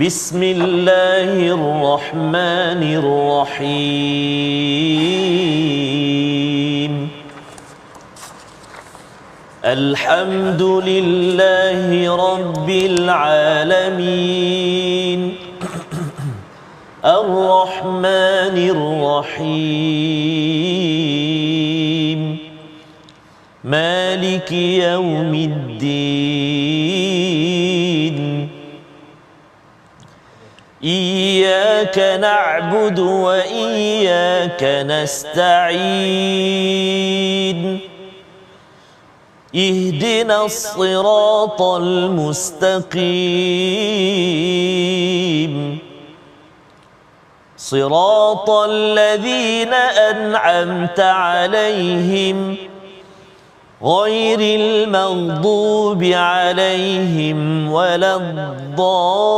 Bismillahirrahmanirrahim. Alhamdulillahi Rabbil Alamin. Ar-Rahmanir Rahim. Maliki Yawmiddin. Iyyaka na'budu wa iyyaka nasta'in. Ihdinas siratal mustaqim. Siratal ladzina an'amta 'alaihim ghairil maghdubi 'alaihim waladdallin.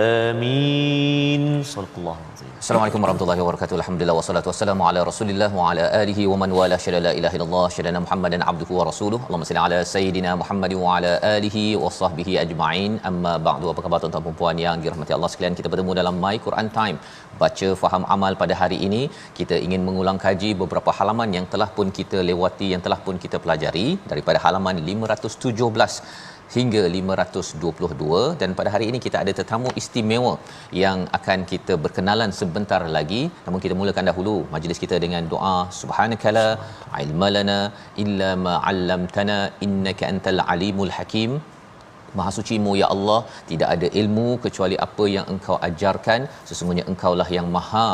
Amin. Sallallahu alaihi wasallam. Assalamualaikum warahmatullahi wabarakatuh. Alhamdulillah wassalatu wassalamu ala Rasulillah wa ala alihi wa man wala syada la ilaha illallah syadana Muhammadan abduhu wa rasuluhu. Allahumma salli ala sayidina Muhammad wa ala alihi wa sahbihi ajma'in. Amma ba'du. Apa khabar tuan-tuan dan puan yang dirahmati Allah sekalian? Kita bertemu dalam My Quran Time. Baca, faham, amal pada hari ini. Kita ingin mengulang kaji beberapa halaman yang telah pun kita lewati, yang telah pun kita pelajari daripada halaman 517 hingga 522, dan pada hari ini kita ada tetamu istimewa yang akan kita berkenalan sebentar lagi. Namun kita mulakan dahulu majlis kita dengan doa. Subhanakala ilmalana illa ma 'allamtana innaka antal alimul hakim. Maha suci-Mu ya Allah, tidak ada ilmu kecuali apa yang Engkau ajarkan. Sesungguhnya Engkaulah yang maha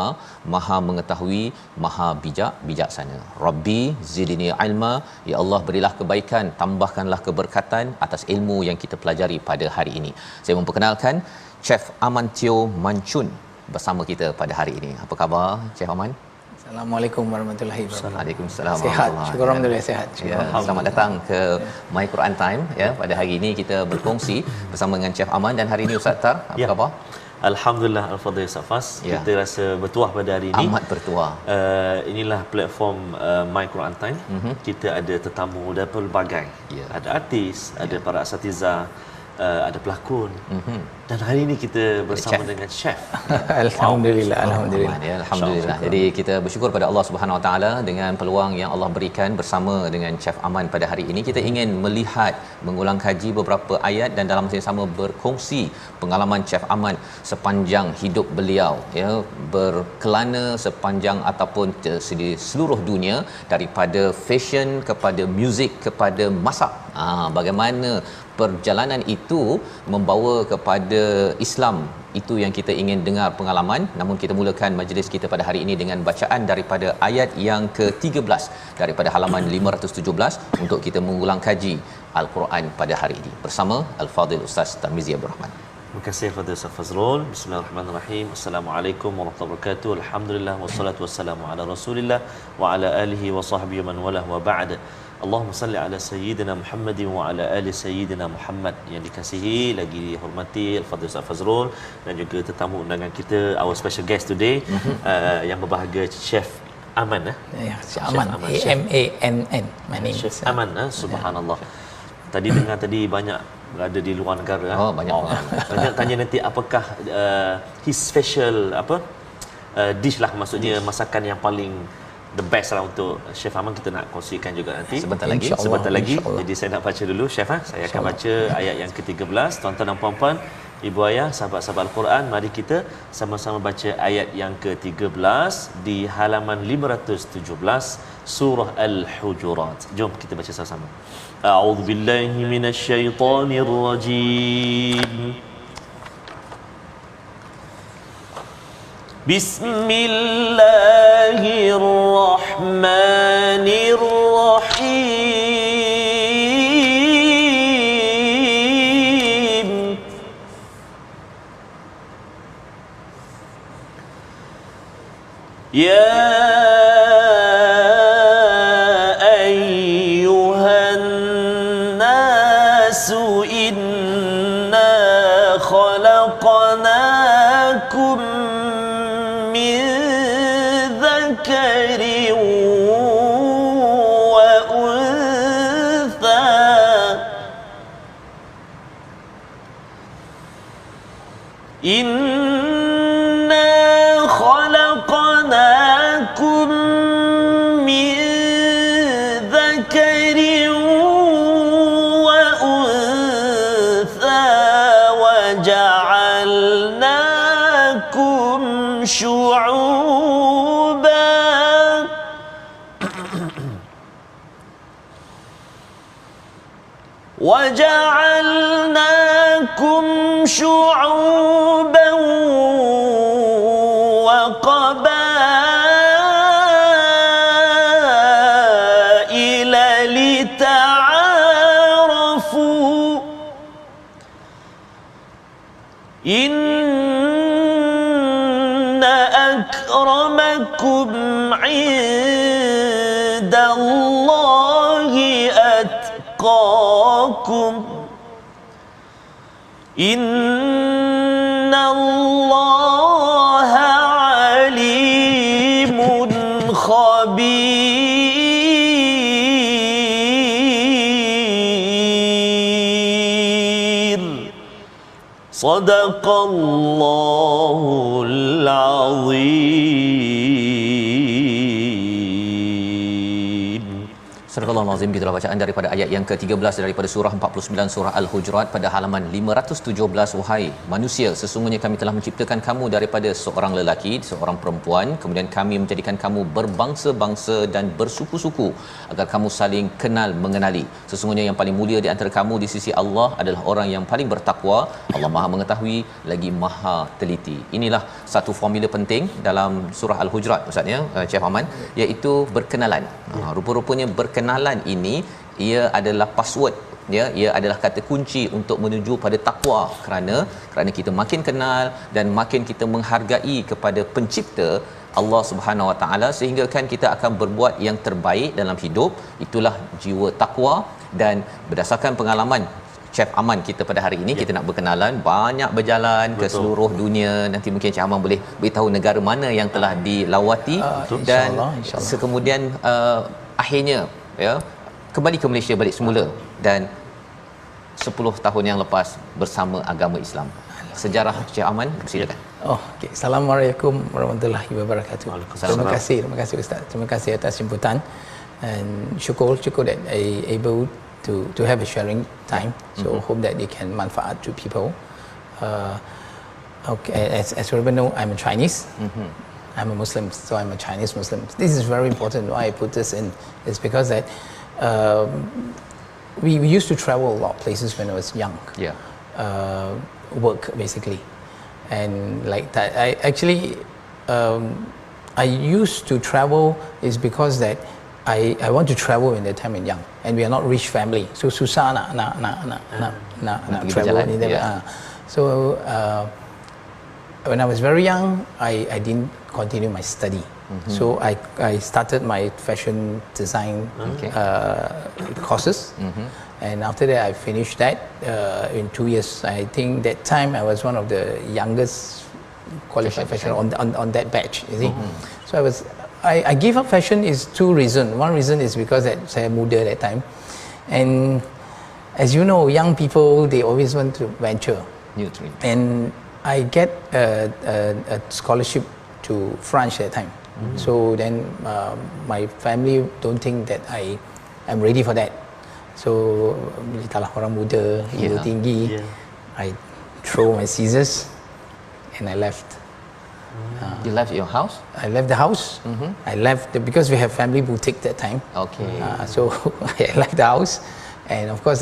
mengetahui, maha bijaksana. Rabbi zidni ilma, ya Allah berilah kebaikan, tambahkanlah keberkatan atas ilmu yang kita pelajari pada hari ini. Saya memperkenalkan Chef Aman Teo Mancun bersama kita pada hari ini. Apa khabar Chef Aman? Assalamualaikum warahmatullahi wabarakatuh. Waalaikumsalam. Sihat, syukur alhamdulillah sihat. Ya, selamat datang ke My Quran Time ya. Pada hari ini kita berkongsi bersama dengan Chef Aman, dan hari ini Ustaz Tar, apa khabar? Alhamdulillah, al-fadhil Safas. Kita rasa bertuah pada hari ini. Amat bertuah. Inilah platform My Quran Time. Kita ada tetamu dari pelbagai. Ada artis, ada para asatizah, ada pelakon. Dan hari ini kita bersama dengan chef. Alhamdulillah, alhamdulillah. Ya, alhamdulillah. Jadi kita bersyukur pada Allah Subhanahu Wa Taala dengan peluang yang Allah berikan bersama dengan Chef Aman pada hari ini. Kita ingin melihat, mengulang kaji beberapa ayat dan dalam masa yang sama berkongsi pengalaman Chef Aman sepanjang hidup beliau, ya, berkelana sepanjang ataupun di seluruh dunia, daripada fashion kepada muzik kepada masak. Bagaimana perjalanan itu membawa kepada Islam, itu yang kita ingin dengar pengalaman. Namun kita mulakan majlis kita pada hari ini dengan bacaan daripada ayat yang ke-13 daripada halaman 517 untuk kita mengulang kaji Al-Quran pada hari ini bersama Al-Fadhil Ustaz Tarmizi Abdul Rahman. Terima kasih Fadil Ustaz Fazrul. Bismillahirrahmanirrahim. Assalamualaikum warahmatullahi wabarakatuh. Alhamdulillah wassalatu wassalamu ala Rasulillah wa ala alihi wa sahbihi man wala wa ba'd. Allahumma salli ala sayyidina Muhammadin wa ala ali sayyidina Muhammad. Yang dikasihi lagi dihormati Al-Fadhil Ustaz Fazrul dan juga tetamu undangan kita, our special guest today, yang berbahagia Chef Aman. Ya, Chef Aman. A-M-A-N-N. My name Chef Aman. Subhanallah. Tadi dengar tadi banyak berada di luar negara. Banyak banyak tanya nanti apakah his special dish lah, maksudnya masakan yang paling the best lah untuk Chef Aman. Kita nak kongsikan juga nanti sebentar lagi. Jadi saya nak baca dulu Chef. Saya akan baca ayat yang ke-13. Tuan-tuan dan puan-puan, ibu ayah, sahabat-sahabat Al-Quran, mari kita sama-sama baca ayat yang ke-13 di halaman 517 surah Al-Hujurat. Jom kita baca sama-sama. A'udzubillahi minasyaitonirrajim. Bismillahirrahmanirrahim. Ya ayyuhan nasu inna khalaqnakum min dhakarin Inna khalaqnakum min dzakarin wa untha wa ja'alnakum syu'uban وَجَعَلْنَاكُمْ شُعُوبًا وَقَبَائِلَ لِتَعَارَفُوا إِنَّ أَكْرَمَكُمْ عِندَ اللَّهِ أَتْقَاكُمْ إِنَّ اللَّهَ عَلِيمٌ خَبِيرٌ صدق الله العظيم. Surah Al-Azim, gitulah bacaan daripada ayat yang ke-13 daripada surah 49 surah Al-Hujurat pada halaman 517. Wahai manusia, sesungguhnya kami telah menciptakan kamu daripada seorang lelaki, seorang perempuan, kemudian kami menjadikan kamu berbangsa-bangsa dan bersuku-suku agar kamu saling kenal mengenali. Sesungguhnya yang paling mulia di antara kamu di sisi Allah adalah orang yang paling bertakwa. Allah Maha mengetahui lagi Maha teliti. Inilah satu formula penting dalam surah Al-Hujurat, Ustaz ya, Cik Aman, iaitu berkenalan. Rupa-rupanya berkenalan ini ia adalah password, ya, ia adalah kata kunci untuk menuju pada takwa, kerana kita makin kenal dan makin kita menghargai kepada pencipta Allah Subhanahu Wa Taala, sehingga kan kita akan berbuat yang terbaik dalam hidup. Itulah jiwa takwa. Dan berdasarkan pengalaman Chef Aman kita pada hari ini, kita nak berkenalan, banyak berjalan ke seluruh dunia. Nanti mungkin Chef Aman boleh beritahu negara mana yang telah dilawati dan insyaAllah. kemudian akhirnya ya kembali ke Malaysia balik semula, dan 10 tahun yang lepas bersama agama Islam. Sejarah Cik Aman, silakan. Okey. Assalamualaikum warahmatullahi wabarakatuh. Terima kasih Ustaz. Terima kasih atas jemputan, and syukur that I able to have a sharing time. So hope that they can manfaat to people. Okay, as everyone know, I'm a Chinese. I'm a Muslim, so I'm a Chinese Muslim. This is very important. Why I put this in is because that we used to travel a lot of places when I was young. Yeah. Work basically, and like that. I actually I used to travel is because that I want to travel when the time I'm young, and we are not rich family, so susah nak travel. So when I was very young, I didn't continue my study. So I started my fashion design courses, and after that I finished that in 2 years. I think that time I was one of the youngest qualified fashion on that batch. You see, so I gave up fashion is two reasons. One reason is because that saya muda that time, and as you know, young people, they always want to venture. And I get a scholarship to France that time. So then my family don't think that I am ready for that. So talah orang muda, ego tinggi, I throw my scissors and I left. You left your house? I left the house. I left because we have family boutique that time. Okay. So I left the house, and of course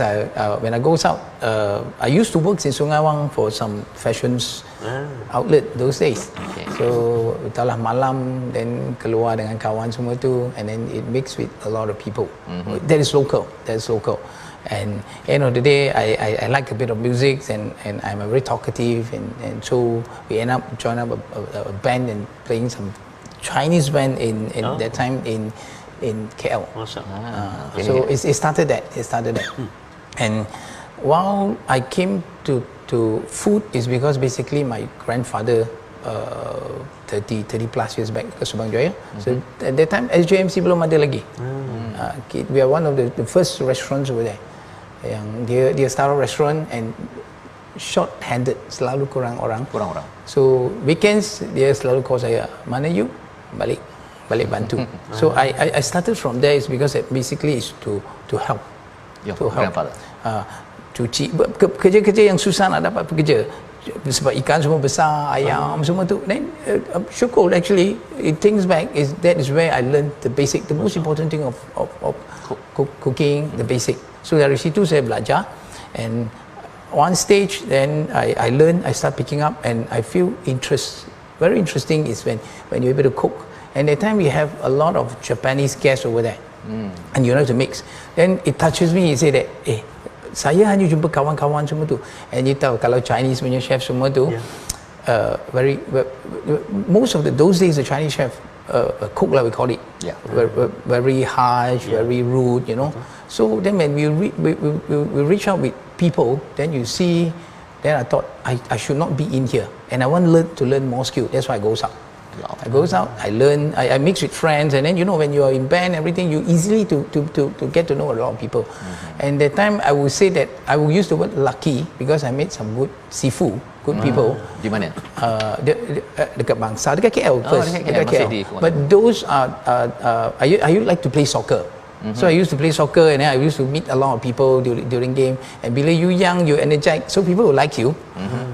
when I goes out, I used to work in Sungai Wang for some fashions outlet those days. Okay. So talah malam, then keluar dengan kawan semua tu, and then it mix with a lot of people. That is local. And end of the day, I like a bit of music, and I'm a very talkative, and so we end up join up a band and playing some Chinese band in that time in KL. So it started that. And while I came to food is because basically my grandfather 30 plus years back ke Subang Jaya. So at that time SJMC belum ada lagi. We are one of the first restaurants over there. Yang dia Star Restaurant, and short-handed, selalu kurang orang. Kurang orang. So weekends dia selalu call saya, mana you? Balik bantu. So I started from there is because it basically is to help. To help. Cuci kerja-kerja yang susah nak dapat pekerja. Sebab ikan semua besar, ayam semua tu. Then syukur actually it things back is that is where I learned the basic, the most important thing of cooking, the basic. So dari situ saya belajar, and one stage then I learned, I start picking up, and I feel very interesting is when you're able to cook. And that time we have a lot of Japanese guests over there, and you know to mix. Then it touches me. He say that, saya hanya jumpa kawan-kawan semua tu, and you tahu kalau Chinese punya chef semua tu, most of those days the Chinese chef cook lah we call it, very harsh, very rude, you know. So then when we reach out with people, then you see, then I thought I should not be in here, and I want to learn more skill. That's why I goes out. I learn, I mix with friends, and then you know when you are in band, everything, you easily to get to know a lot of people. And that time I would say that I will use the word lucky because I met some good sifu, good people. Di mana? Dekat Bangsa, dekat KL first. Dekat KL. But those are I like to play soccer. So I used to play soccer, and then I used to meet a lot of people during game. And bila you young, you energized, so people will like you.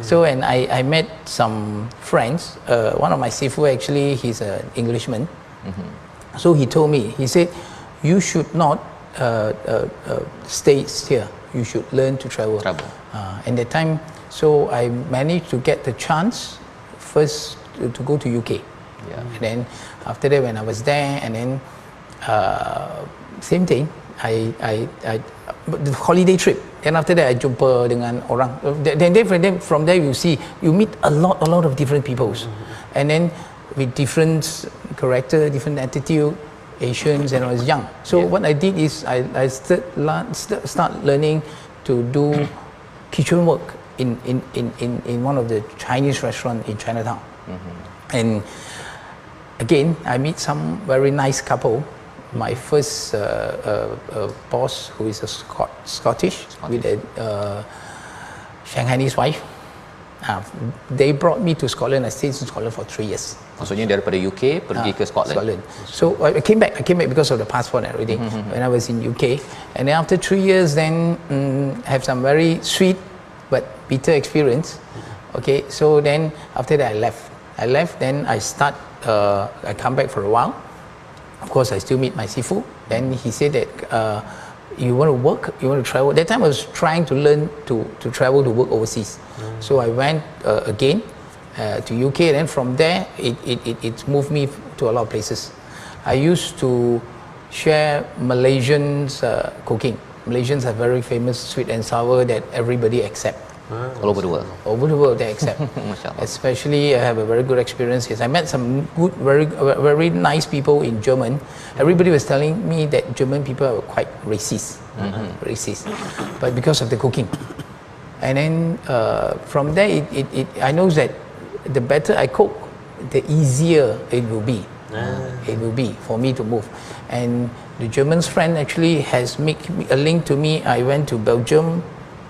So and I met some friends. One of my sifu actually, he's an Englishman. So he told me, he said, you should not stay here. You should learn to travel. And that time, so I managed to get the chance first to go to UK. And then after that, when I was there, and then same thing, the holiday trip. Then after that, I jumpa dengan orang. Then from there you meet a lot of different peoples, and then with different character, different attitude, Asians, and I was young. So what I did is I start learning to do kitchen work in one of the Chinese restaurant in Chinatown, and again I meet some very nice couple. My first boss, who is a Scottish with a Shanghainese wife, they brought me to Scotland. I stayed in Scotland for 3 years. Maksudnya daripada UK pergi ke Scotland. So I came back because of the passport and everything when I was in UK. And then after 3 years, then have some very sweet but bitter experience. Okay, so then after that I left. Then I come back for a while. Of course, I still meet my sifu. Then he said that you want to work, you want to travel. That time I was trying to learn to travel to work overseas. So I went again to UK. And then from there, it moved me to a lot of places. I used to share Malaysians' cooking. Malaysians are very famous sweet and sour that everybody accept. All over the world. Over the world they accept. Especially I have a very good experience. I met some good, very nice people in German. Everybody was telling me that German people are quite racist. But because of the cooking. And then from there, I know that the better I cook, the easier it will be. It will be for me to move. And the German's friend actually has made a link to me. I went to Belgium.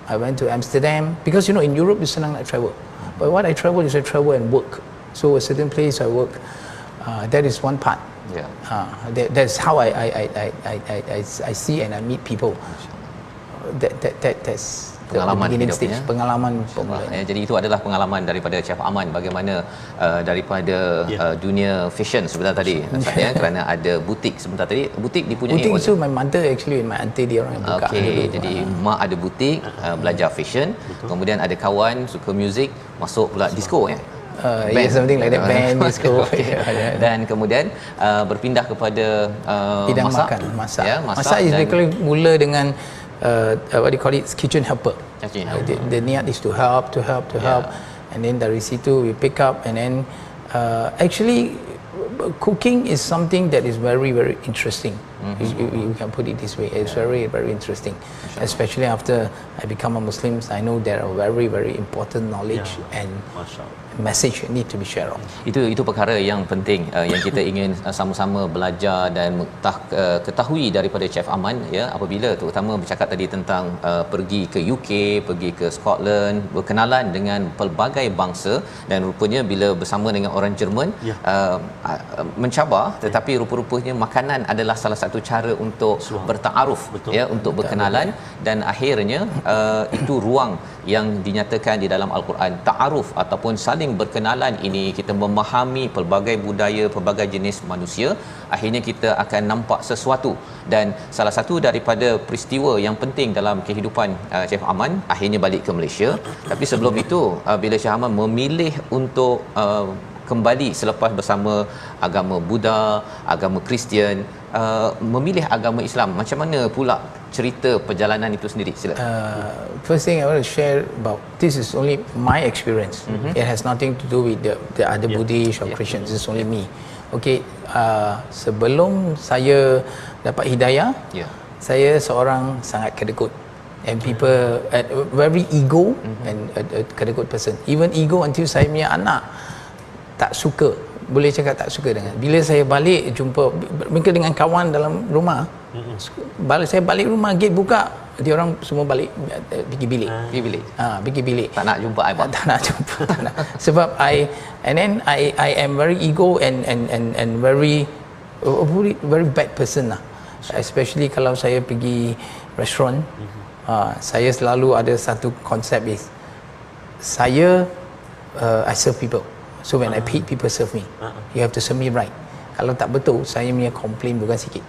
I went to Amsterdam, because you know in Europe it's senang nak travel, but what I travel is I travel and work. So a certain place I work, that is one part. That's how I see and I meet people. That's pengalaman hidupnya. Pengalaman. Jadi itu adalah pengalaman daripada Chef Aman bagaimana daripada dunia fashion sebentar tadi ya, kerana ada butik sebentar tadi. Butik dipunyai oleh so my mother actually and my auntie dia orang yang buka dulu. Jadi mak ada butik, belajar fashion, kemudian ada kawan suka muzik, masuk pula disco ya. Something like that, band, disco. Dan kemudian berpindah kepada bidang masak. Masak. Ya, masak is basically mula dengan what do you call it, kitchen helper. The niat is to help, and then dari situ we pick up, and then actually cooking is something that is very interesting. You can put it this way. It's very, very interesting. Especially after I become a Muslim, I know there are very, very important knowledge and message need to be shared on. Itu perkara yang penting yang kita ingin sama-sama belajar dan ketahui daripada Chef Aman, ya, apabila terutama bercakap tadi tentang pergi ke UK, pergi ke Scotland, berkenalan dengan pelbagai bangsa, dan rupanya bila bersama dengan orang Jerman mencabar, tetapi rupa-rupanya makanan adalah salah satu cara untuk bertaaruf, ya, untuk berkenalan, dan akhirnya itu ruang yang dinyatakan di dalam Al-Quran, ta'aruf ataupun saling berkenalan ini, kita memahami pelbagai budaya, pelbagai jenis manusia, akhirnya kita akan nampak sesuatu. Dan salah satu daripada peristiwa yang penting dalam kehidupan Chef Aman akhirnya balik ke Malaysia. Tapi sebelum itu, bila Chef Aman memilih untuk kembali selepas bersama agama Buddha, agama Kristian, memilih agama Islam, macam mana pula cerita perjalanan itu sendiri? Sila. First thing I want to share about this is only my experience. It has nothing to do with the other Buddhists or Christians. It's only me. Okay, sebelum saya dapat hidayah, saya seorang sangat kedekut, and people very ego and a kedekut person. Even ego until saya punya anak tak suka, boleh cakap tak suka dengan. Bila saya balik jumpa mereka dengan kawan dalam rumah, saya balik rumah, gate buka, dia orang semua balik pergi bilik. Pergi bilik. Tak nak jumpa I, tak nak jumpa. Tak nak. Sebab I am very ego and very bad person lah. Especially kalau saya pergi restoran, saya selalu ada satu konsep is saya I serve people. So when I pay, people serve me. You have to serve me right. Kalau tak betul, saya punya complain bukan sikit,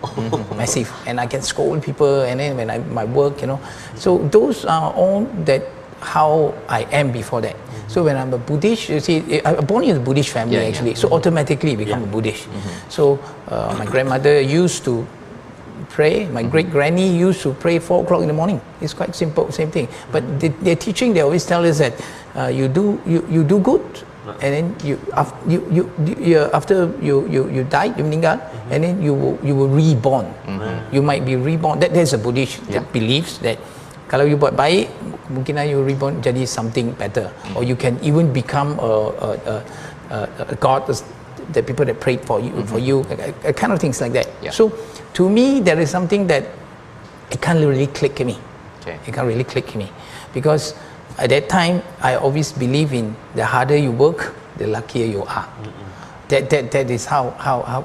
massive, and I can scold people, and then when my work, you know. So those are all that how I am before that. So when I'm a Buddhist, you see, I'm born in a Buddhist family actually. So automatically become a Buddhist. So my grandmother used to pray. My great granny used to pray 4 o'clock in the morning. It's quite simple, same thing. But their teaching, they always tell us that you do good. And then after you died, you meninggal, and then you will reborn. You might be reborn. There's a Buddhist that believes that kalau you buat baik, mungkin you reborn jadi something better, or you can even become a god, the people that prayed for you, kind of things like that. So to me, there is something that it can't really click me. It can't really click me because at that time, I always believe in the harder you work, the luckier you are. That is how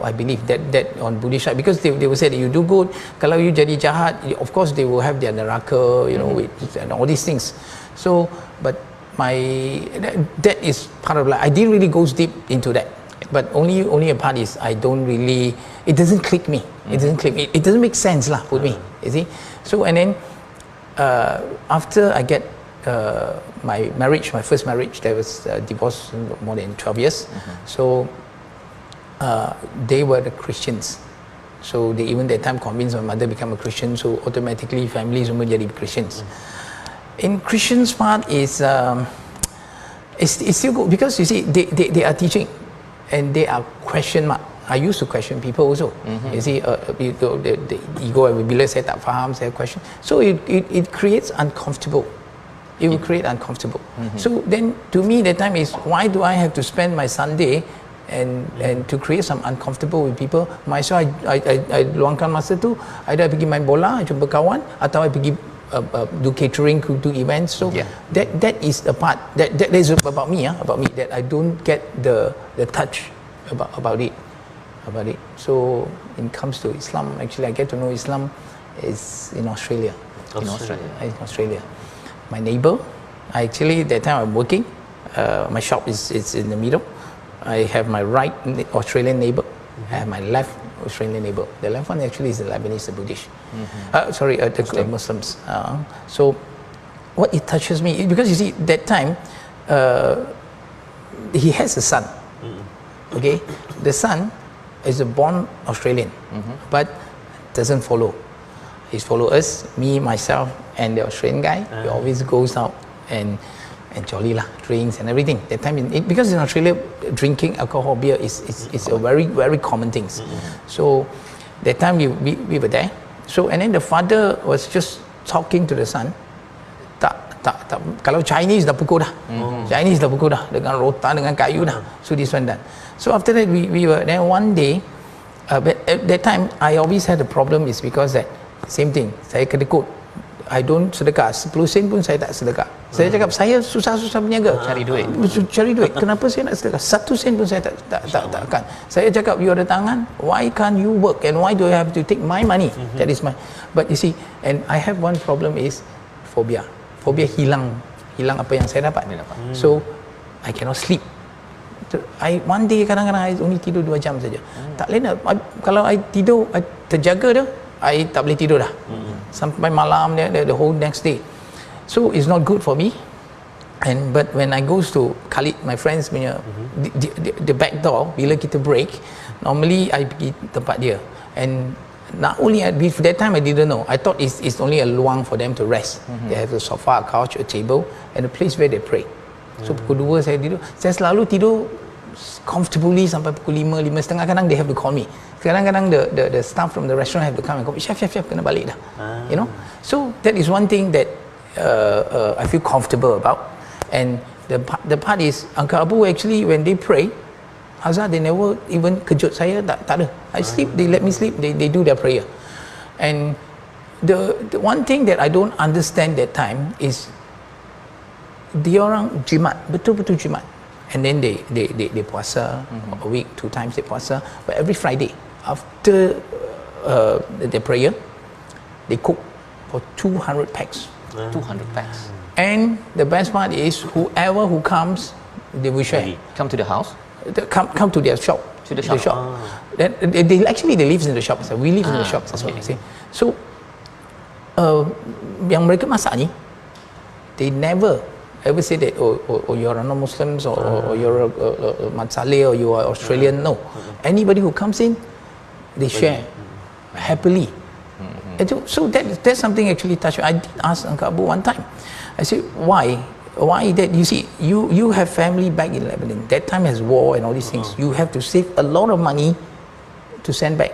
I believe that on Buddhist side, because they will say that you do good, kalau you jadi jahat, of course they will have their neraka, you know, and all these things. So, but that is part of life. I didn't really go deep into that, but only a part is I don't really. It doesn't click me. It doesn't click me. It doesn't make sense lah for me. You see. So and then after I get my first marriage, there was divorce more than 12 years. So they were the Christians. So they even that time convinced my mother become a Christian. So automatically families semua jadi Christians. In Christians part is it's still good because you see they are teaching and they are question mark. I used to question people also. You see, the ego, bila saya tak faham, saya question. So it creates uncomfortable. It will create uncomfortable. So then to me that time is why do I have to spend my Sunday and to create some uncomfortable with people? Might as well I luangkan masa tu, either I pergi main bola, jumpa kawan, atau I pergi do catering, do events. So that is a part that is about me that I don't get the touch about it. So when it comes to Islam, actually I get to know Islam is in Australia. In Australia. My neighbor, actually that time I'm working, my shop is in the middle. I have my right Australian neighbor, I have my left Australian neighbor. The left one actually is the Lebanese, the Buddhist. The Muslims. So what it touches me, because you see that time he has a son. Okay, the son is a born Australian, but doesn't follow. He's follow us, me, myself, and the Australian guy. He always goes out and jolly lah, drinks and everything. That time, because in Australia, drinking alcohol, beer is a very, very common thing. So that time we were there. So and then the father was just talking to the son. Tak, kalau Chinese dah pukul dah. Chinese dah pukul dah dengan rotan, dengan kayu dah. So this one done. So after that we were then one day, but at that time I always had a problem is because that same thing, saya kedekut, I don't sedekah, 10 sen pun saya tak sedekah. Saya cakap saya susah-susah berniaga, cari duit. Kenapa saya nak sedekah? 1 sen pun saya takkan. Saya cakap, you ada tangan, why can't you work and why do I have to take my money? That is my. But you see, and I have one problem is phobia hilang apa yang saya dapat. So I cannot sleep. One day kadang-kadang I only tidur 2 jam saja. Tak boleh nak, kalau I tidur, I terjaga dah, I tak boleh tidur dah. Sampai malam the whole next day. So it's not good for me. But when I goes to Khalid, my friends punya the back door, bila kita break, normally I pergi tempat dia. And not only before that time I didn't know. I thought it's only a luang for them to rest. They have a sofa, a couch, a table, and a place where they pray. So pukul 2 saya tidur. Saya selalu tidur comfortably sampai pukul 5:30. Kadang they have to call me. Kadang-kadang the staff from the restaurant have to come and call me. Chef, kena balik dah. You know. So that is one thing that I feel comfortable about. And the part is Uncle Abu actually when they pray, Azhar, they never even kejut saya, tak ada. I sleep, they let me sleep, they do their prayer. And the one thing that I don't understand that time is dia orang jimat, betul-betul jimat. And then they puasa, a week 2 times they puasa, but every Friday after the prayer they cook for 200 packs. 200 packs. And the best part is whoever who comes, they will share. Come to the house? Come to their shop. To the shop. Then they actually live in the shop. So we live in the shops as well. See? So yang mereka masak ni, they never ever say that you're a non-Muslims or you're a Matsale or you are Australian. No, anybody who comes in, they share happily. And so that's something actually touched me. I did ask Uncle Abu one time. I said, why that? You see, you have family back in Lebanon. That time has war and all these things. You have to save a lot of money to send back.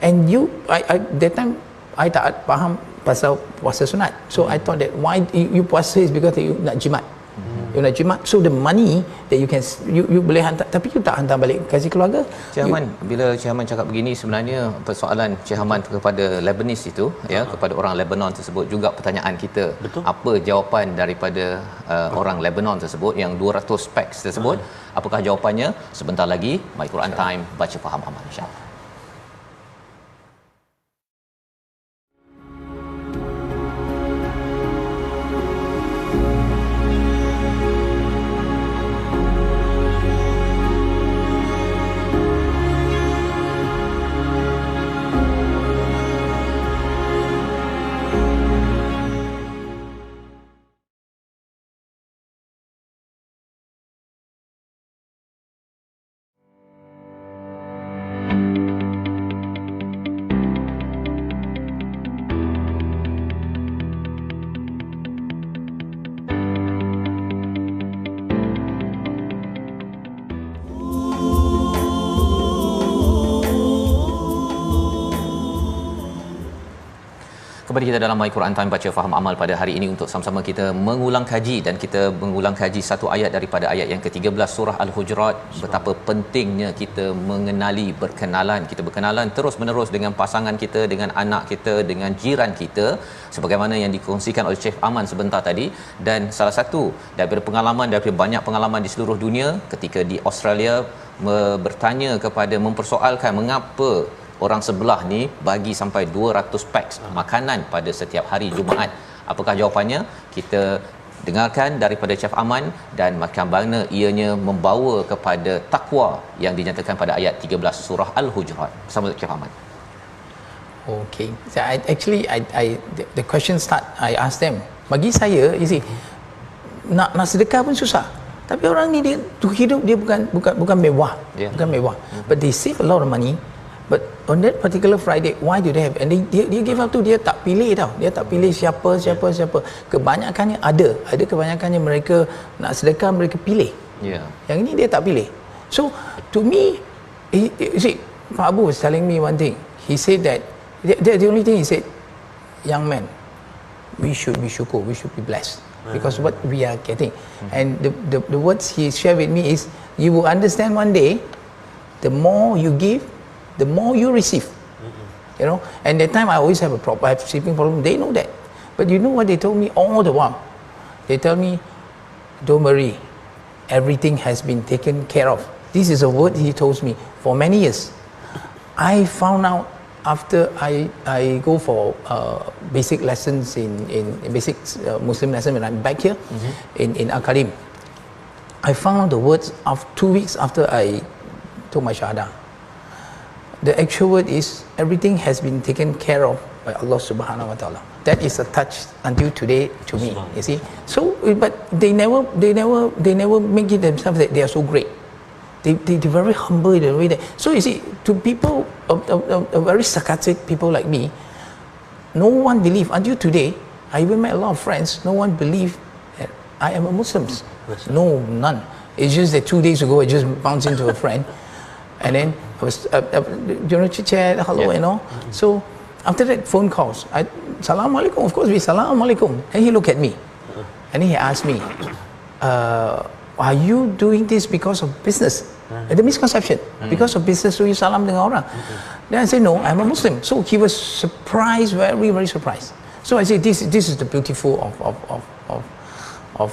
And that time I tak faham pasal puasa sunat. So I thought that why you puasa is because you nak jimat. You nak jimat. So the money that you can you boleh hantar, tapi you tak hantar balik kasih keluarga. Cik Haman, bila Cik Haman cakap begini, sebenarnya persoalan Cik Haman kepada Lebanese itu, ya, kepada orang Lebanon tersebut juga pertanyaan kita. Betul. Apa jawapan daripada orang Lebanon tersebut yang 200 packs tersebut? Apakah jawapannya? Sebentar lagi My Quran Time, baca faham amal, insya-Allah. Kembali kita dalam My Quran Time, baca faham amal pada hari ini untuk sama-sama kita mengulang kaji, dan kita mengulang kaji satu ayat daripada ayat yang ke-13 surah Al-Hujurat. Betapa pentingnya kita mengenali, berkenalan, kita berkenalan terus-menerus dengan pasangan kita, dengan anak kita, dengan jiran kita, sebagaimana yang dikongsikan oleh Chef Aman sebentar tadi. Dan salah satu daripada banyak pengalaman di seluruh dunia, ketika di Australia bertanya kepada, mempersoalkan mengapa orang sebelah ni bagi sampai 200 packs makanan pada setiap hari Jumaat. Apakah jawapannya? Kita dengarkan daripada Chef Aman, dan macam mana ianya membawa kepada takwa yang dinyatakan pada ayat 13 surah Al-Hujurat. Bersama Chef Aman. Okay. So the question start, I ask them. Bagi saya, you see, nak sedekah pun susah. Tapi orang ni dia hidup dia bukan mewah. Yeah. Bukan mewah. But they save a lot of money. But on that particular Friday, why do they have? And dia give up tu, dia tak pilih tau. Dia tak pilih siapa. Kebanyakannya ada kebanyakannya mereka nak sedekah, mereka pilih. Yang ini dia tak pilih. So to me, you see, Pak Abu was telling me one thing. He said that the only thing he said, young man, we should be syukur, we should be blessed because what we are getting. And the words he shared with me is, you will understand one day, the more you give, the more you receive. You know, and that time I always have a problem. I have sleeping problem. They know that. But you know what they told me all the while? They tell me, don't worry, everything has been taken care of. This is a word he told me for many years. I found out after I go for basic lessons in basic Muslim lesson when I'm back here in Al-Karim. I found out the words of 2 weeks after I took my Shahada. The actual word is, everything has been taken care of by Allah subhanahu wa ta'ala. That is a touch until today to me, you see. So, but they never make it themselves that they are so great. They're very humble in the way that. So you see, to people, a very sarcastic people like me, no one believe until today. I even met a lot of friends. No one believe that I am a Muslim. No, none. It's just that 2 days ago I just bounced into a friend, and then I was chit chat, hello, you know. So after that, phone calls. Salam alaikum. Of course, we salam alaikum. And he looked at me, and he asked me, are you doing this because of business? The misconception. Because of business, so you salam dengan orang. Then I said, no, I'm a Muslim. So he was surprised, very, very surprised. So I said, this is the beautiful of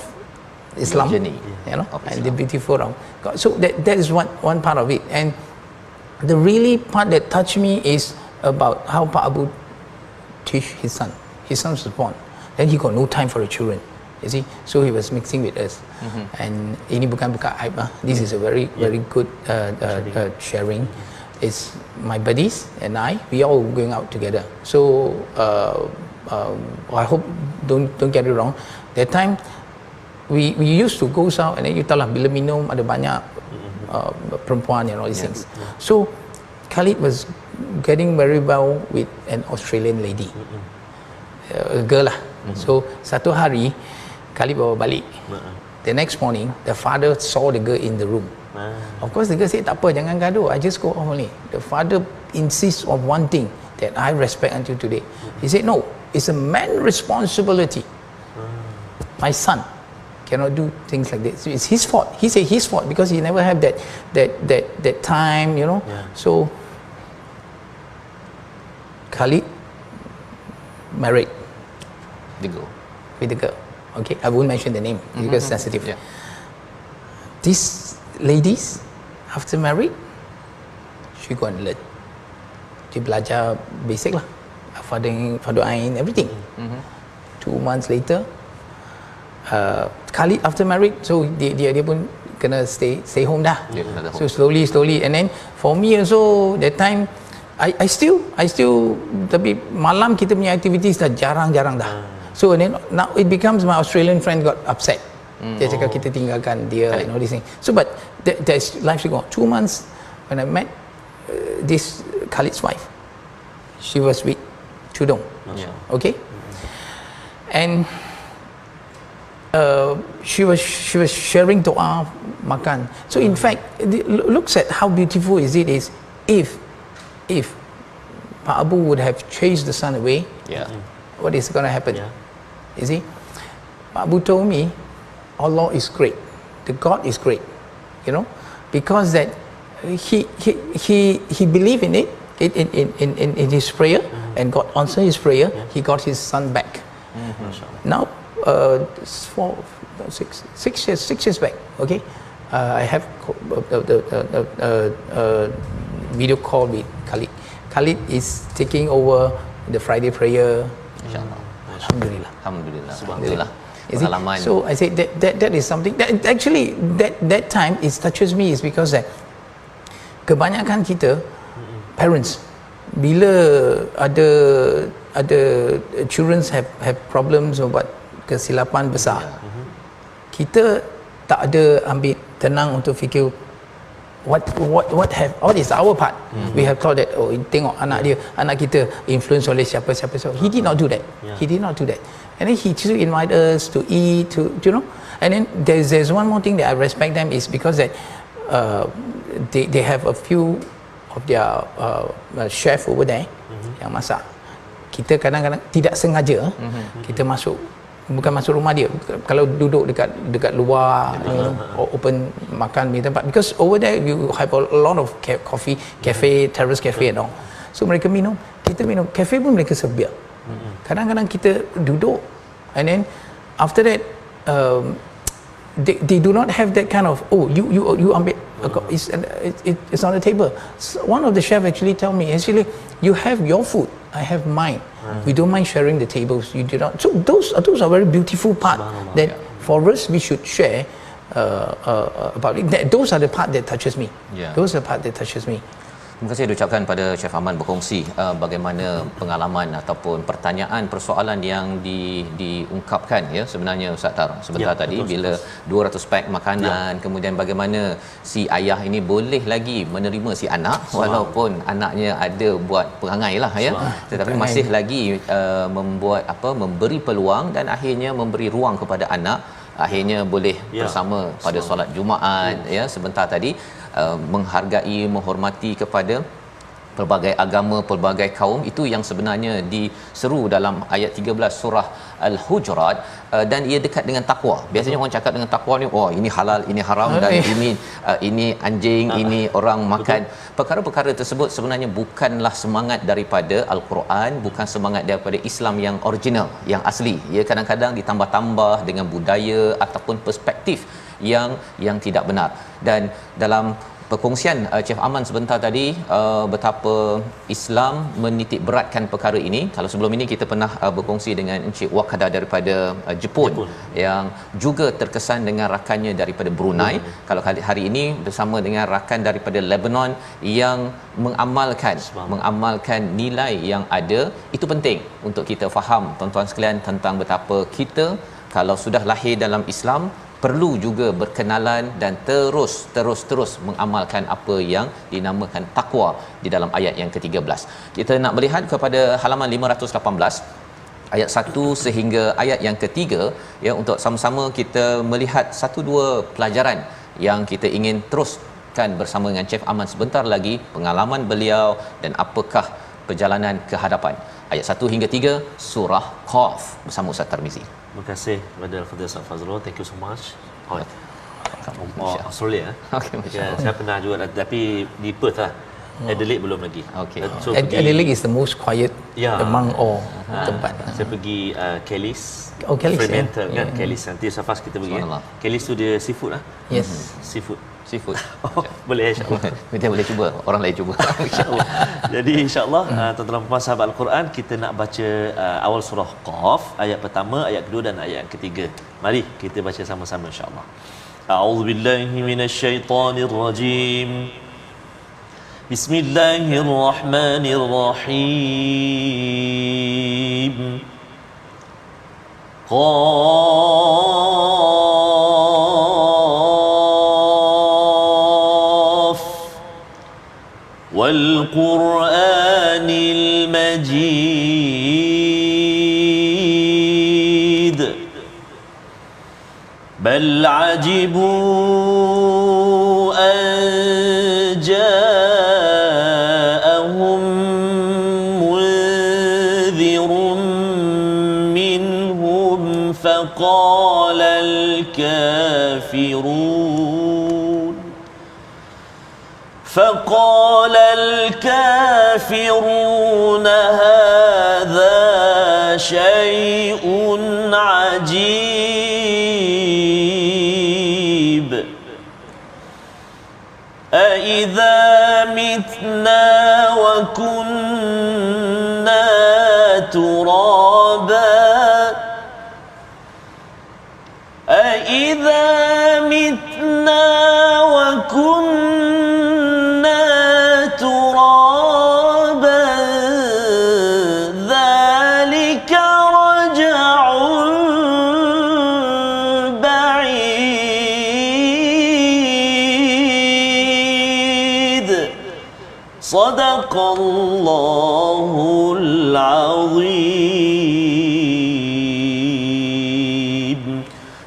Islam, journey, you know, and the beautiful of God. So that is one part of it. And the really part that touched me is about how Pak Abu teach his son. His son was born. Then he got no time for the children. You see, so he was mixing with us. And ini bukan buka aib. This is a very good sharing. It's my buddies and we all going out together. So I hope don't get it wrong. That time we used to go out, and then you tahu lah, bila minum ada banyak perempuan and all these things. So Khalid was getting very well with an Australian lady, a girl lah. So satu hari Khalid bawa balik. The next morning, the father saw the girl in the room. Of course, the girl said, tak apa, jangan gaduh, I just go off only. The father insists on one thing that I respect until today. He said, no, it's a man's responsibility. My son cannot do things like this. It's his fault. He said his fault because he never had that time, you know. So Khalid married with the girl. Okay, I won't mention the name because it's sensitive. These ladies, after married, she go and learn. She belajar basic lah, fardu ain, everything. 2 months later, Khalid after married, so dia pun kena stay home dah. So slowly, and then for me also that time, I still tapi malam kita punya activities dah jarang dah. So and then now it becomes my Australian friend got upset. Dia cakap kita tinggalkan dia and all these things. So but there's life to go. 2 months when I met this Khalid's wife, she was with Chudong. Okay, and she was sharing doa makan. So in fact, looks at how beautiful is if Pak Abu would have chased the son away, what is going to happen? You see, Pak Abu told me, Allah is great, the God is great, you know, because that he believed in it in his prayer, and God answered his prayer. He got his son back. Now 6 years back, okay, I have a video call with Khalid. Khalid is taking over the Friday prayer. Alhamdulillah. Halaman. So I say that is something that actually that time it touches me, is because that kebanyakan kita parents, bila ada children have problems or what, kesilapan besar, kita tak ada ambil tenang untuk fikir what is our part. We have thought that, oh, tengok anak kita influence oleh siapa. He did not do that. And then he still invite us to eat, to, you know. And then there's one more thing that I respect them, is because that they have a few of their chef over there yang masak. Kita kadang-kadang tidak sengaja kita masuk, bukan masuk rumah dia, kalau duduk dekat luar, open makan di tempat, because over there you have a lot of coffee cafe, terrace cafe and all, so mereka minum, kita minum, cafe pun mereka sebiar. Kadang-kadang kita duduk and then after that they do not have that kind of, oh, you ambil, it's on the table. So one of the chef actually tell me, actually you have your food, I have mine. We don't mind sharing the tables. You do not. So those are very beautiful part that for us we should share about it. Those are the part that touches me. Those are the part that touches me. Terima kasih diucapkan pada Chef Aman berkongsi bagaimana pengalaman ataupun pertanyaan persoalan yang diungkapkan ya sebenarnya Ustaz Tar sebentar tadi, betul, bila 200 pack makanan, kemudian bagaimana si ayah ini boleh lagi menerima si anak walaupun anaknya ada buat perangai lah ya, tetapi masih lagi memberi peluang dan akhirnya memberi ruang kepada anak, akhirnya boleh bersama pada solat Jumaat ya sebentar tadi, menghargai, menghormati kepada pelbagai agama, pelbagai kaum. Itu yang sebenarnya diseru dalam ayat 13 surah Al-Hujurat, dan ia dekat dengan takwa. Biasanya orang cakap dengan takwa ni, oh ini halal, ini haram, dan ini anjing, ini orang makan. Perkara-perkara tersebut sebenarnya bukanlah semangat daripada Al-Quran, bukan semangat daripada Islam yang original, yang asli. Ia kadang-kadang ditambah-tambah dengan budaya ataupun perspektif yang tidak benar. Dan dalam perkongsian Chef Aman sebentar tadi, betapa Islam menitik beratkan perkara ini. Kalau sebelum ini kita pernah berkongsi dengan Encik Wakada daripada Jepun yang juga terkesan dengan rakannya daripada Brunei. Kalau hari ini bersama dengan rakan daripada Lebanon yang mengamalkan nilai yang ada. Itu penting untuk kita faham, tuan-tuan sekalian, tentang betapa kita kalau sudah lahir dalam Islam perlu juga berkenalan dan terus mengamalkan apa yang dinamakan takwa di dalam ayat yang ke-13. Kita nak melihat kepada halaman 518 ayat 1 sehingga ayat yang ke-3 ya, untuk sama-sama kita melihat satu dua pelajaran yang kita ingin teruskan bersama dengan Chef Aman sebentar lagi, pengalaman beliau dan apakah perjalanan ke hadapan. Ayat 1 hingga 3 surah Qaf bersama Ustaz Tarmizi. Terima kasih kepada Al-Fadhil Ustaz Fazrul. Thank you so much. Australia. Okay, saya pernah juga, tapi di Perth lah. Adelaide belum lagi. So Adelaide is the most quiet among all tempat. Saya pergi Kelly's. Kelly's. Fremantle kan, Kelly's. Nanti safas kita pergi. Kelly's tu dia seafood lah. Yes. Seafood. Boleh insya-Allah. Kita boleh cuba, orang lain cuba insya-Allah. Jadi insya-Allah tuan-tuan puan sahabat Al-Quran, kita nak baca awal surah Qaf, ayat pertama, ayat kedua dan ayat ketiga. Mari kita baca sama-sama insya-Allah. A'udzubillahi minasyaitonirrajim. Bismillahirrahmanirrahim. والقرآن المجيد بل عجبوا أن جاءهم منذر منهم فقال الكافرون هذا شيء عجيب أإذا متنا وكنا ترابا أإذا متنا وكنا ترابا ذلك رجع بعيد صدق الله العظيم.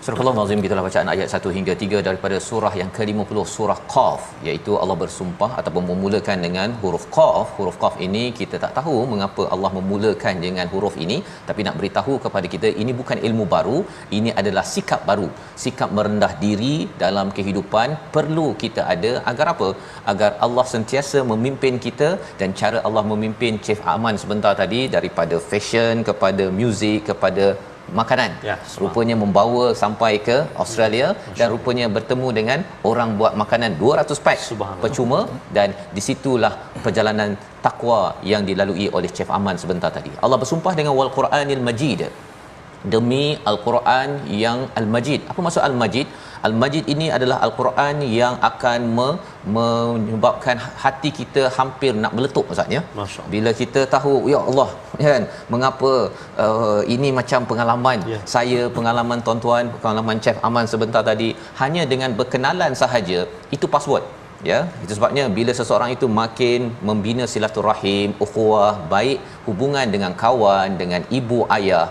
Astagfirullahalazim. Gitulah bacaan ayat 1 hingga 3 daripada surah yang ke-50 surah Qaf, iaitu Allah bersumpah ataupun memulakan dengan huruf Qaf. Huruf Qaf ini kita tak tahu mengapa Allah memulakan dengan huruf ini, tapi nak beritahu kepada kita ini bukan ilmu baru, ini adalah sikap baru. Sikap merendah diri dalam kehidupan perlu kita ada agar apa? Agar Allah sentiasa memimpin kita. Dan cara Allah memimpin Chef Aman sebentar tadi, daripada fashion kepada muzik kepada makanan, rupanya membawa sampai ke Australia dan rupanya bertemu dengan orang buat makanan 200 pack percuma, dan di situlah perjalanan takwa yang dilalui oleh Chef Aman sebentar tadi. Allah bersumpah dengan wal Quranil Majid, demi Al-Quran yang Al-Majid. Apa maksud Al-Majid? Al-Majid ini adalah Al-Quran yang akan menyebabkan hati kita hampir nak meletup, maksudnya. Bila kita tahu, ya Allah, kan, mengapa ini macam pengalaman saya, pengalaman tuan-tuan, pengalaman Chef Aman sebentar tadi, hanya dengan berkenalan sahaja, itu password. Ya, itu sebabnya bila seseorang itu makin membina silaturahim, ukhuwah, baik hubungan dengan kawan, dengan ibu ayah,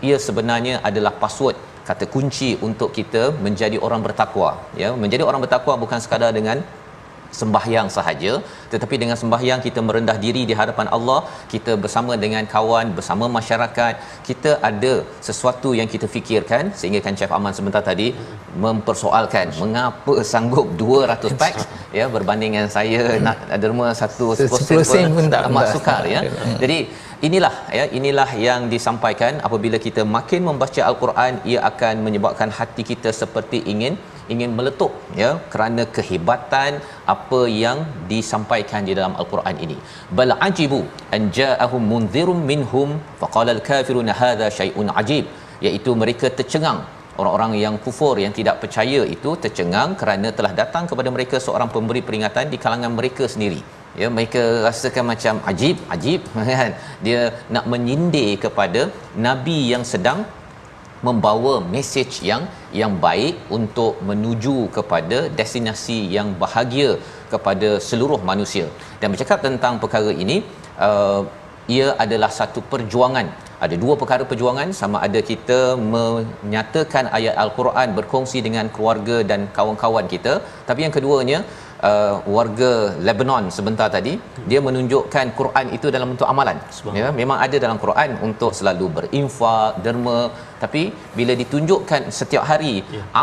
ia sebenarnya adalah password, kata kunci untuk kita menjadi orang bertakwa. Ya, menjadi orang bertakwa bukan sekadar dengan sembahyang sahaja, tetapi dengan sembahyang kita merendah diri di hadapan Allah, kita bersama dengan kawan, bersama masyarakat, kita ada sesuatu yang kita fikirkan, sehingga kan Chef Aman sebentar tadi mempersoalkan mengapa sanggup 200 pack ya, berbanding dengan saya nak derma 10 sen pun tak masukar ya. Jadi inilah yang disampaikan. Apabila kita makin membaca Al-Quran, ia akan menyebabkan hati kita seperti ingin meletup, ya, kerana kehebatan apa yang disampaikan di dalam Al-Quran ini. Bal ajibu an ja'ahum munzirum minhum faqala al-kafiruna hadha syai'un ajib, iaitu mereka tercengang. Orang-orang yang kufur, yang tidak percaya itu tercengang kerana telah datang kepada mereka seorang pemberi peringatan di kalangan mereka sendiri. Ya, mereka rasakan macam ajib kan. Dia nak menyindir kepada nabi yang sedang membawa mesej yang baik untuk menuju kepada destinasi yang bahagia kepada seluruh manusia. Dan bercakap tentang perkara ini, ia adalah satu perjuangan. Ada dua perkara perjuangan, sama ada kita menyatakan ayat Al-Quran, berkongsi dengan keluarga dan kawan-kawan kita, tapi yang keduanya warga Lebanon sebentar tadi, dia menunjukkan Quran itu dalam bentuk amalan. Ya, memang ada dalam Quran untuk selalu berinfak, derma, tapi bila ditunjukkan setiap hari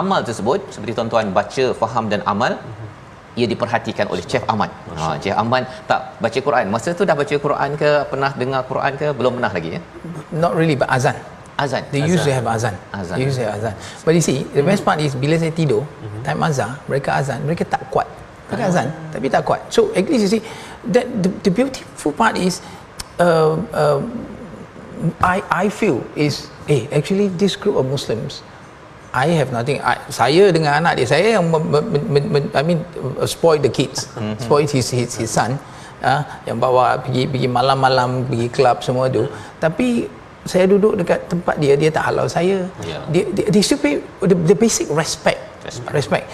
amal tersebut, seperti tuan-tuan baca, faham dan amal, ia diperhatikan oleh Chef Aman. Chef Aman tak baca Quran. Masa tu dah baca Quran ke, pernah dengar Quran ke? Belum pernah lagi ya. Not really, but azan. They used to have azan. They used to have azan. But you see, the best part is bila saya tidur, time azan, mereka tak kuat. Mereka azan tapi tak kuat. So at least you see that the beautiful part is I feel is actually this group of Muslims, I have nothing. Saya dengan anak dia, saya yang spoil the kids, spoil his son, yang bawa pergi malam-malam, pergi club semua tu. Tapi saya duduk dekat tempat dia tak halau saya. Dia still pay the basic respect.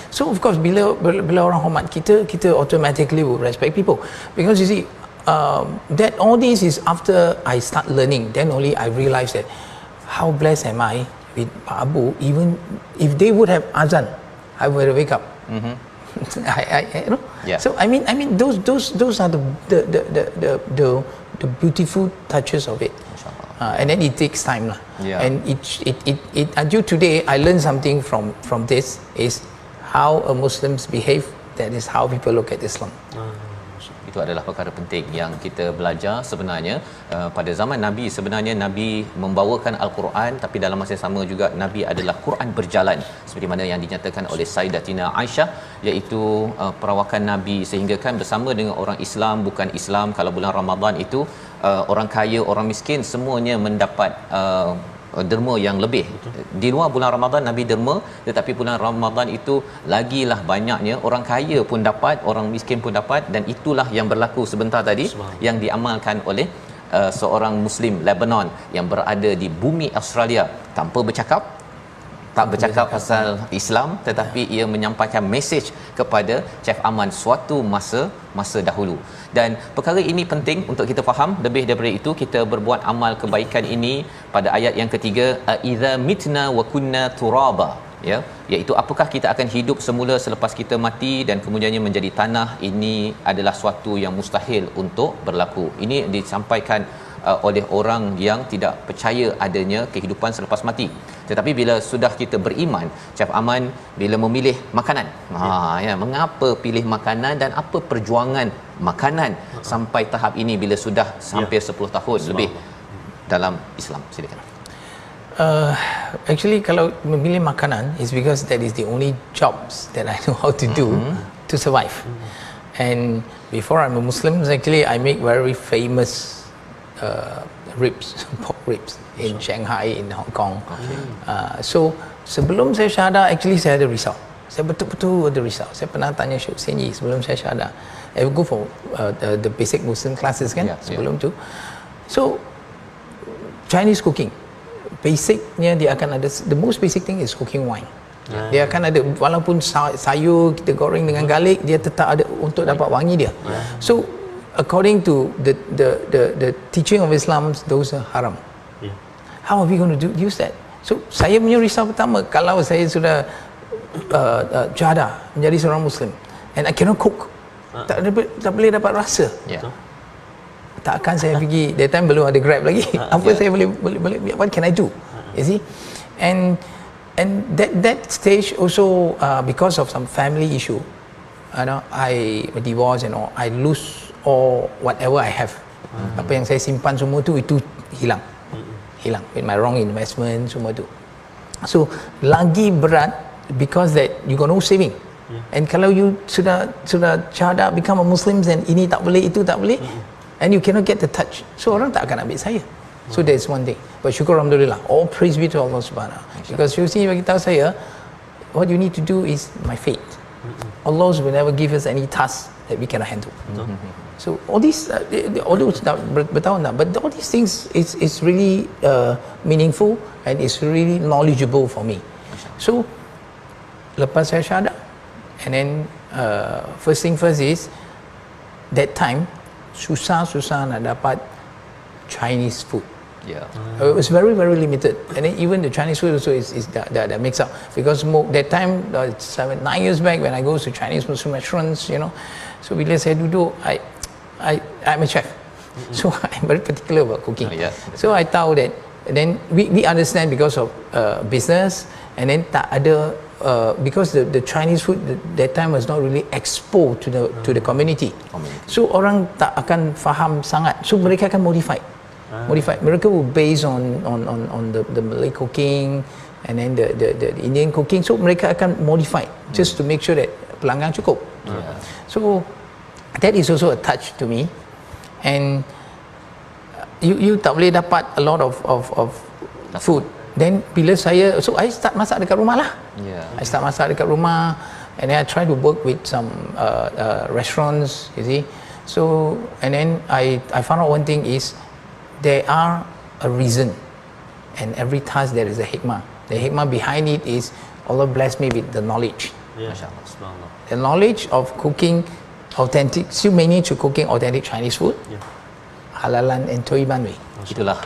So of course bila orang hormat kita automatically will respect people, because you see that all this is after I start learning, then only I realize that how blessed am I with Pak Abu. Even if they would have azan, I would wake up. I you know. So I mean those are the beautiful touches of it. And then it takes time lah. And it until today I learned something from this, is how a Muslims behave. That is how people look at Islam. Itu adalah perkara penting yang kita belajar sebenarnya. Pada zaman Nabi, sebenarnya Nabi membawakan Al-Quran, tapi dalam masa yang sama juga Nabi adalah Quran berjalan, seperti mana yang dinyatakan oleh Sayyidatina Aisyah, iaitu perawakan Nabi sehingga kan bersama dengan orang Islam, bukan Islam, kalau bulan Ramadan itu orang kaya, orang miskin semuanya mendapat derma yang lebih. Di luar bulan Ramadan Nabi derma, tetapi bulan Ramadan itu lagilah banyaknya orang kaya pun dapat, orang miskin pun dapat. Dan itulah yang berlaku sebentar tadi, yang diamalkan oleh seorang Muslim Lebanon yang berada di bumi Australia, tanpa bercakap, tak bercakap pasal Islam, tetapi ia menyampaikan mesej kepada Chef Aman suatu masa dahulu. Dan perkara ini penting untuk kita faham. Lebih daripada itu, kita berbuat amal kebaikan ini pada ayat yang ketiga, idza mitna wa kunna turaba ya, iaitu apakah kita akan hidup semula selepas kita mati dan kemudiannya menjadi tanah. Ini adalah suatu yang mustahil untuk berlaku. Ini disampaikan oleh orang yang tidak percaya adanya kehidupan selepas mati. Tetapi bila sudah kita beriman, Chef Aman, bila memilih makanan, ya, mengapa pilih makanan dan apa perjuangan makanan sampai tahap ini bila sudah hampir 10 tahun lebih dalam Islam? Silakan. Actually, kalau memilih makanan is because that is the only jobs that I know how to do to survive. And before I'm a Muslim, actually I make very famous ribs, pork ribs in Shanghai, in Hong Kong. So sebelum saya syahadah, actually saya ada risau. Saya betul-betul ada risau. Saya pernah tanya Syekh Senyi sebelum saya syahadah. I will go for the basic Muslim classes kan, sebelum tu. So Chinese cooking, basicnya dia akan ada, the most basic thing is cooking wine. Dia akan ada, walaupun sayur kita goreng dengan garlic, dia tetap ada untuk dapat wangi dia. So according to the teaching of Islam, those are haram. How are we going to use that? So saya punya risau pertama, kalau saya sudah syahadah menjadi seorang Muslim and I cannot cook, tak boleh dapat rasa. Takkan saya pergi, that time belum ada Grab lagi. Apa saya boleh, what can I do? You see? And that stage also, because of some family issue, I divorce and all, I lose all whatever I have. Apa yang saya simpan semua tu, itu hilang with my wrong investment semua tu. So lagi berat because that you got no saving. And kalau you sudah syahadah, become a Muslim, and ini tak boleh, itu tak boleh, and you cannot get the touch, so orang tak akan ambil saya. So that's one thing. But syukur alhamdulillah, all praise be to Allah subhanahu. Because you see, bagi tahu saya, what you need to do is my faith. Allah will never give us any task that we cannot handle. So all these, although bertahun dah, but all these things is really meaningful and is really knowledgeable for me. So lepas saya syahadah, and then first thing first is that time susah nak dapat Chinese food. It was very limited, and then even the Chinese food also is that mix up, because that time 7-9 years back when I go to Chinese Muslim restaurants, you know, so bila saya duduk, I'm a chef, so I'm very particular about cooking. So I tahu that, and then we understand because of business, and then tak ada because the Chinese food that time was not really exposed to the community. So orang tak akan faham sangat, so mereka akan modify. Mereka will base on the Malay cooking and then the Indian cooking, so mereka akan modify just to make sure that pelanggan cukup. So that is also a touch to me, and you tak boleh dapat a lot of food. Then bila so I start masak dekat rumah lah. I start masak dekat rumah, and then I try to work with some restaurants, you see. So and then I found out one thing is, there are a reason, and every task there is a hikmah. The hikmah behind it is Allah bless me with the knowledge. The knowledge of cooking authentic, still manage to cooking authentic Chinese food, halalan and toiban way. Itulah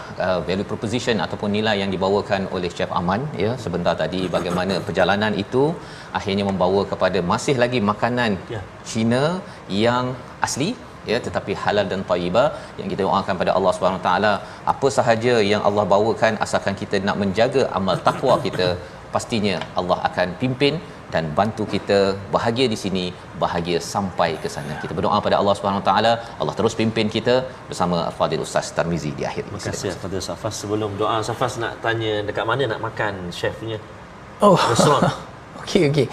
value proposition ataupun nilai yang dibawakan oleh Chef Aman, ya, sebentar tadi, bagaimana perjalanan itu akhirnya membawa kepada masih lagi makanan Cina yang asli, ya, tetapi halal dan thayyibah, yang kita doakan pada Allah Subhanahu taala, apa sahaja yang Allah bawakan, asalkan kita nak menjaga amal takwa kita, pastinya Allah akan pimpin dan bantu kita bahagia di sini, bahagia sampai ke sana. Kita berdoa pada Allah Subhanahu taala, Allah terus pimpin kita bersama Al-Fadhil Ustaz Tarmizi di akhir. Terima kasih kepada Safas. Sebelum doa, Safas nak tanya dekat mana nak makan chefnya? Restoran. Okey.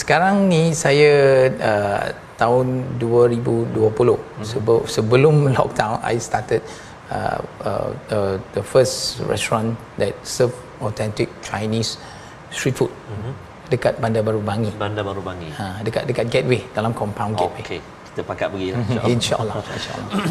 Sekarang ni saya tahun 2020, sebelum lockdown, I started the first restaurant that serve authentic Chinese street food dekat Bandar Baru Bangi. Dekat Gateway, dalam compound Gateway. Okey, kita pakat pergi insyaallah.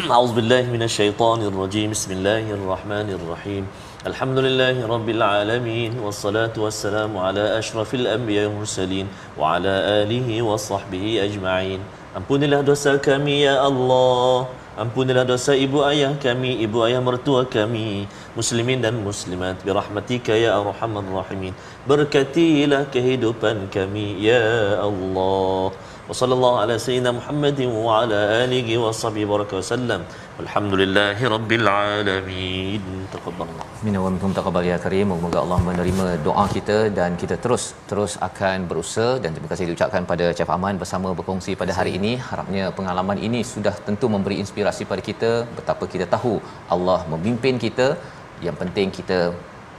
A'udzubillahi minasyaitonirrajim. Bismillahirrahmanirrahim. Alhamdulillahi rabbil alamin, wassalatu wassalamu ala asyrafil anbiya'i wal mursalin wa ala alihi wa sahbihi ajma'in. Ampunilah dosa kami ya Allah, Ampunilah dosa ibu ayah kami, ibu ayah mertua kami, muslimin dan muslimat, birahmatika ya arhamar rahimin. Berkatilah kehidupan kami ya Allah. Wa sallallahu ala sayyidina Muhammadin wa ala alihi wa sahbihi baraka wasallam. Walhamdulillahi rabbil alamin. Taqabbalallah. Amin wa minkum taqabbal ya karim. Semoga Allah menerima doa kita dan kita terus akan berusaha, dan terima kasih diucapkan pada Chef Aman bersama berkongsi pada hari ini. Harapnya pengalaman ini sudah tentu memberi inspirasi pada kita betapa kita tahu Allah memimpin kita. Yang penting kita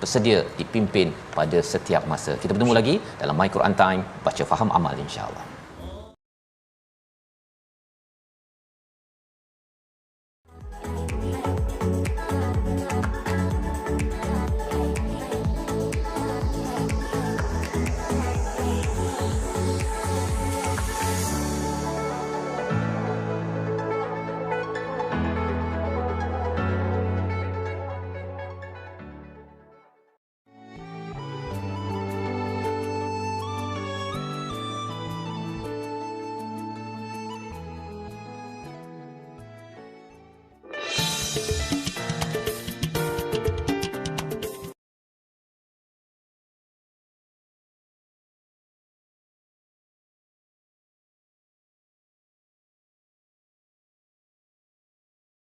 bersedia dipimpin pada setiap masa. Kita bertemu lagi dalam My Quran Time, baca faham amal insya-Allah.